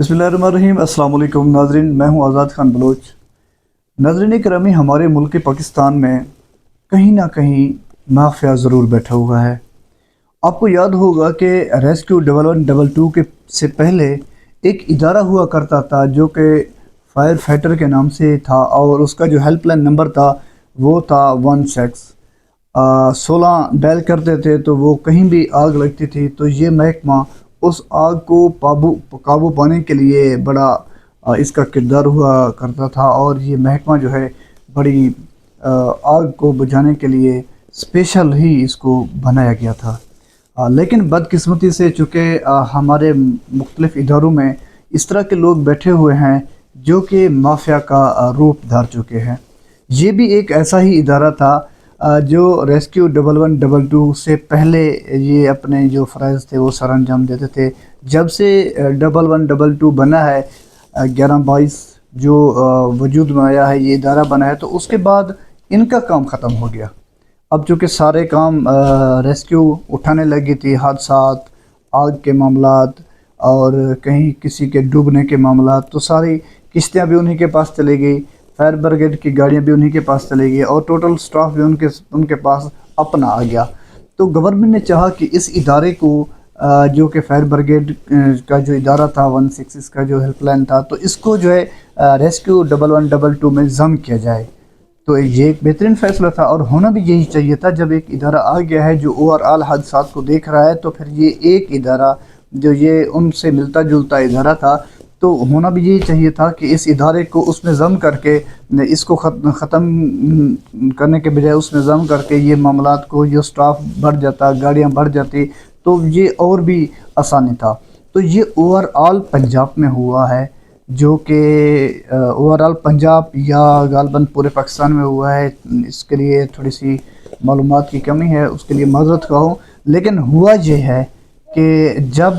बिस्मिल्लाहिर्रहमानिर्रहीम। अस्सलाम वालेकुम नाज़रीन, मैं हूं आज़ाद खान बलोच। नाज़रीन करामी, हमारे मुल्क पाकिस्तान में कहीं ना कहीं माफिया ज़रूर बैठा हुआ है। आपको याद होगा कि रेस्क्यू 1112 के से पहले एक इदारा हुआ करता था जो कि फायर फाइटर के नाम से था, और उसका जो हेल्पलाइन नंबर था वो था 16। 16 डायल करते थे तो वो कहीं भी आग लगती थी तो ये महकमा उस आग को काबू पाने के लिए बड़ा इसका किरदार हुआ करता था। और ये महकमा जो है बड़ी आग को बुझाने के लिए स्पेशल ही इसको बनाया गया था। लेकिन बदकिस्मती से चूँकि हमारे मुख्तलिफ़ इदारों में इस तरह के लोग बैठे हुए हैं जो कि माफिया का रूप धार चुके हैं। ये भी एक ऐसा ही इदारा था जो रेस्क्यू 1112 से पहले ये अपने जो फ़राइज़ थे वो सर अंजाम देते थे। जब से 1112 बना है 11/22 जो वजूद में आया है, ये इदारा बना है, तो उसके बाद इनका काम ख़त्म हो गया। अब चूँकि सारे काम रेस्क्यू उठाने लगी थी, हादसात, आग के मामलात और कहीं किसी के डूबने के मामलात, तो सारी किश्तियाँ भी उन्हीं के पास चली गई, फायर ब्रिगेड की गाड़ियाँ भी उन्हीं के पास चली गई और टोटल स्टाफ भी उनके पास अपना आ गया। तो गवर्नमेंट ने चाहा कि इस इदारे को जो कि फायर ब्रिगेड का जो इदारा था 16 का जो हेल्पलाइन था, तो इसको जो है रेस्क्यू 1112 में ज़म किया जाए। तो ये एक बेहतरीन फ़ैसला था और होना भी यही चाहिए था। जब एक इदारा आ गया है जो ओवरऑल हादसात को देख रहा है, तो फिर ये एक इदारा जो ये उनसे मिलता जुलता इदारा था, तो होना भी यही चाहिए था कि इस इदारे को उसमें ज़म करके इसको ख़त्म करने के बजाय उसमें ज़म करके ये मामलात को, जो स्टाफ बढ़ जाता, गाड़ियाँ बढ़ जाती, तो ये और भी आसानी था। तो ये ओवरऑल पंजाब में हुआ है, जो कि ओवरऑल पंजाब या गालबन पूरे पाकिस्तान में हुआ है। इसके लिए थोड़ी सी मालूमात की कमी है, उसके लिए माज़रत खाऊं। लेकिन हुआ ये है कि जब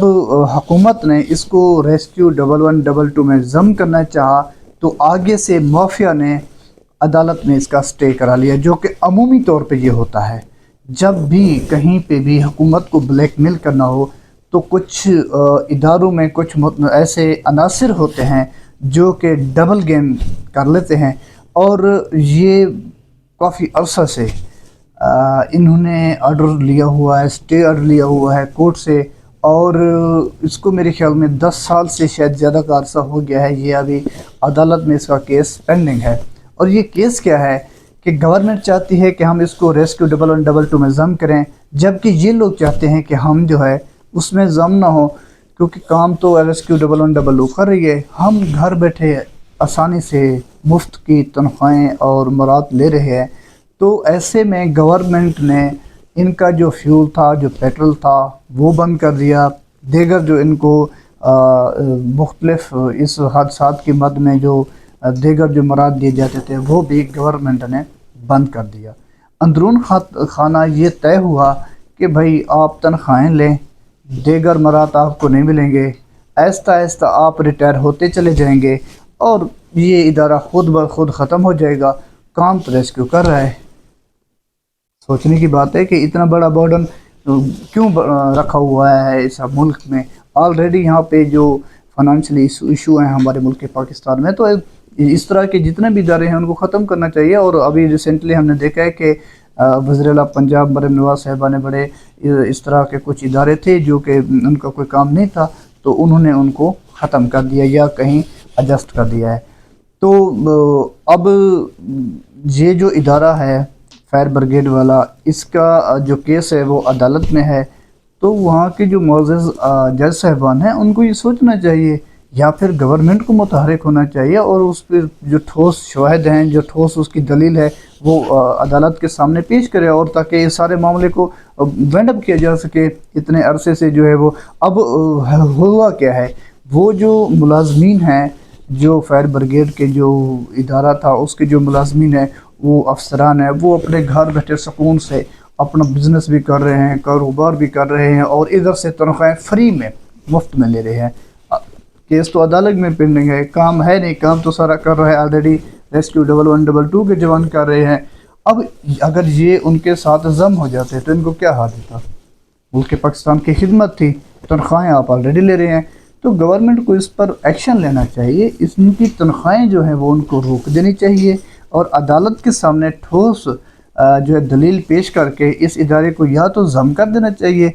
हुकूमत ने इसको रेस्क्यू 1112 में ज़म करना चाहा, तो आगे से माफिया ने अदालत में इसका स्टे करा लिया, जो कि अमूमी तौर पे ये होता है। जब भी कहीं पे भी हुकूमत को ब्लैकमेल करना हो, तो कुछ इदारों में कुछ ऐसे अनासिर होते हैं जो कि डबल गेम कर लेते हैं, और ये काफ़ी अरसा से इन्होंने ऑर्डर लिया हुआ है, स्टे ऑर्डर लिया हुआ है कोर्ट से, और इसको मेरे ख्याल में 10 साल से शायद ज़्यादा का अरसा हो गया है। ये अभी अदालत में इसका केस पेंडिंग है। और ये केस क्या है कि गवर्नमेंट चाहती है कि हम इसको रेस्क्यू 1112 में ज़म करें, जबकि ये लोग चाहते हैं कि हम जो है उसमें ज़म ना हो, क्योंकि काम तो रेस्क्यू 1112 कर रही है। हम घर बैठे आसानी से मुफ्त की तनख्वाहें और मुराद ले रहे हैं। तो ऐसे में गवर्नमेंट ने इनका जो फ्यूल था, जो पेट्रोल था, वो बंद कर दिया। दीगर जो इनको मुख्तलिफ इस हादसात की मद में जो दीगर जो मराद दिए जाते थे, वो भी गवर्नमेंट ने बंद कर दिया। अंदरून खाना ये तय हुआ कि भाई आप तनख्वाहें लें, दीगर मराद आपको नहीं मिलेंगे, आहिस्ता आहिस्ता आप रिटायर होते चले जाएंगे और ये इदारा खुद ब खुद ख़त्म हो जाएगा। काम तो रेस्क्यू कर रहा है। सोचने की बात है कि इतना बड़ा बर्डन क्यों रखा हुआ है इस मुल्क में। ऑलरेडी यहाँ पे जो फाइनेंशियली इशू हैं हमारे मुल्क के पाकिस्तान में, तो इस तरह के जितने भी इदारे हैं उनको ख़त्म करना चाहिए। और अभी रिसेंटली हमने देखा है कि वज़ीर-ए-आला पंजाब मरीम नवाज़ साहिबा ने बड़े इस तरह के कुछ इदारे थे जो कि उनका कोई काम नहीं था, तो उन्होंने उनको ख़त्म कर दिया या कहीं एडजस्ट कर दिया है। तो अब ये जो इदारा है फायर ब्रिगेड वाला, इसका जो केस है वो अदालत में है। तो वहाँ के जो मुअज़्ज़ज़ जज साहिबान हैं उनको ये सोचना चाहिए, या फिर गवर्नमेंट को मुतहरिक होना चाहिए और उस पर जो ठोस शवाहिद हैं, जो ठोस उसकी दलील है, वो अदालत के सामने पेश करे, और ताकि इस सारे मामले को वाइंड अप किया जा सके। इतने अरसे से जो है वो अब हुआ क्या है, वो जो मुलाजमीन हैं, जो फायर ब्रिगेड के जो इदारा था उसके जो मुलाजमीन हैं, वो अफसरान हैं, वो अपने घर बैठे सुकून से अपना बिज़नेस भी कर रहे हैं, कारोबार भी कर रहे हैं, और इधर से तनख्वाहें फ्री में मुफ्त में ले रहे हैं। केस तो अदालत में पेंडिंग है, काम है नहीं, काम तो सारा कर रहा है ऑलरेडी रेस्क्यू 1112 के जवान कर रहे हैं। अब अगर ये उनके साथ ज़म हो जाते तो इनको क्या हाल होता। मुल्क पाकिस्तान की खिदमत थी, तनख्वाहें आप ऑलरेडी ले रहे हैं, तो गवर्नमेंट को इस पर एक्शन लेना चाहिए। इनकी तनख्वाहें जो हैं वो उनको रोक देनी चाहिए और अदालत के सामने ठोस जो है दलील पेश करके इस इदारे को या तो ज़म कर देना चाहिए,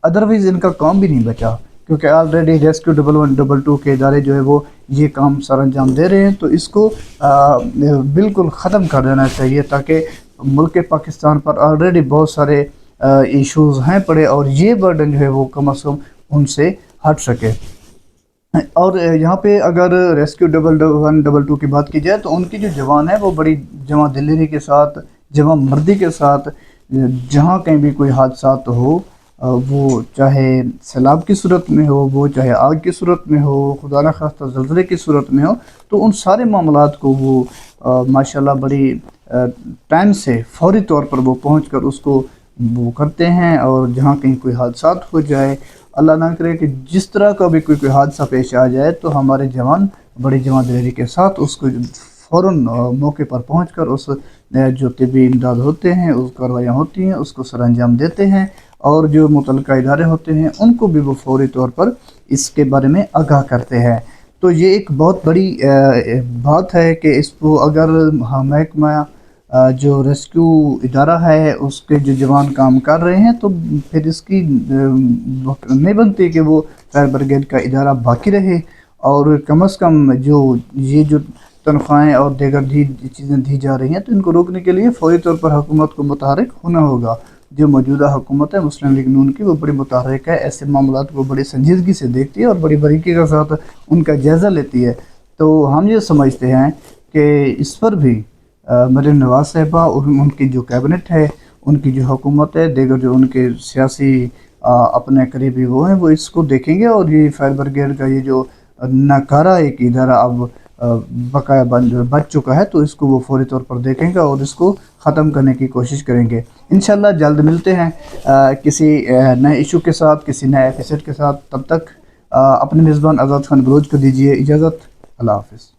अदरवाइज़ इनका काम भी नहीं बचा, क्योंकि ऑलरेडी रेस्क्यू 1112 के इदारे जो है वो ये काम सर अंजाम दे रहे हैं। तो इसको बिल्कुल ख़त्म कर देना चाहिए, ताकि मुल्क पाकिस्तान पर ऑलरेडी बहुत सारे इश्यूज़ हैं पड़े और ये बर्डन जो है वो कम अज़ कम उनसे हट सके। और यहाँ पे अगर रेस्क्यू 1112 की बात की जाए तो उनकी जो जवान है वो बड़ी जमा दिली के साथ, जमा मर्दी के साथ जहाँ कहीं भी कोई हादसा हो, वो चाहे सैलाब की सूरत में हो, वो चाहे आग की सूरत में हो, खुदा न खास्ता ज़लज़ले की सूरत में हो, तो उन सारे मामलात को वो माशाल्लाह बड़ी टाइम से फौरी तौर पर वो पहुँच कर उसको वो करते हैं। और जहाँ कहीं कोई हादसा हो जाए, अल्लाह ना करे कि जिस तरह का भी कोई हादसा पेश आ जाए, तो हमारे जवान बड़ी जवानदारी के साथ उसको फ़ौरन मौके पर पहुंचकर उस जो तिब्बी इमदाद होते हैं, उस कार्रवाइयाँ होती हैं, उसको सर अंजाम देते हैं। और जो मुतल्लिका इदारे होते हैं उनको भी वो फौरी तौर पर इसके बारे में आगाह करते हैं। तो ये एक बहुत बड़ी बात है कि इसको अगर महकमा जो रेस्क्यू इदारा है उसके जो जवान काम कर रहे हैं, तो फिर इसकी नहीं बनती कि वो फायर ब्रिगेड का इदारा बाकी रहे। और कम से कम जो तनख्वाहें और दीगर चीज़ें दी जा रही हैं, तो इनको रोकने के लिए फौरी तौर पर हुकूमत को मुतहरिक होना होगा। जो मौजूदा हुकूमत है मुस्लिम लीग नून की, वो बड़ी मुतहरिक है, ऐसे मामलात को बड़ी संजीदगी से देखती है और बड़ी बारीकी के साथ उनका जायज़ा लेती है। तो हम ये समझते हैं कि इस पर भी मरीम नवाज़ साहिबा और उनकी जो कैबिनेट है, उनकी जो हुकूमत है, दीगर जो उनके सियासी अपने करीबी वो हैं, वो इसको देखेंगे और ये फायर ब्रिगेड का ये जो नकारा एक इदारा अब बकाया बच चुका है, तो इसको वो फौरी तौर पर देखेंगे और इसको ख़त्म करने की कोशिश करेंगे। इंशाल्लाह जल्द मिलते हैं किसी नए इशू के साथ, किसी नए एपिसोड के साथ। तब तक अपने मेज़बान आज़ाद खान बलोच को दीजिए इजाज़त। अल्लाह हाफ़िज़।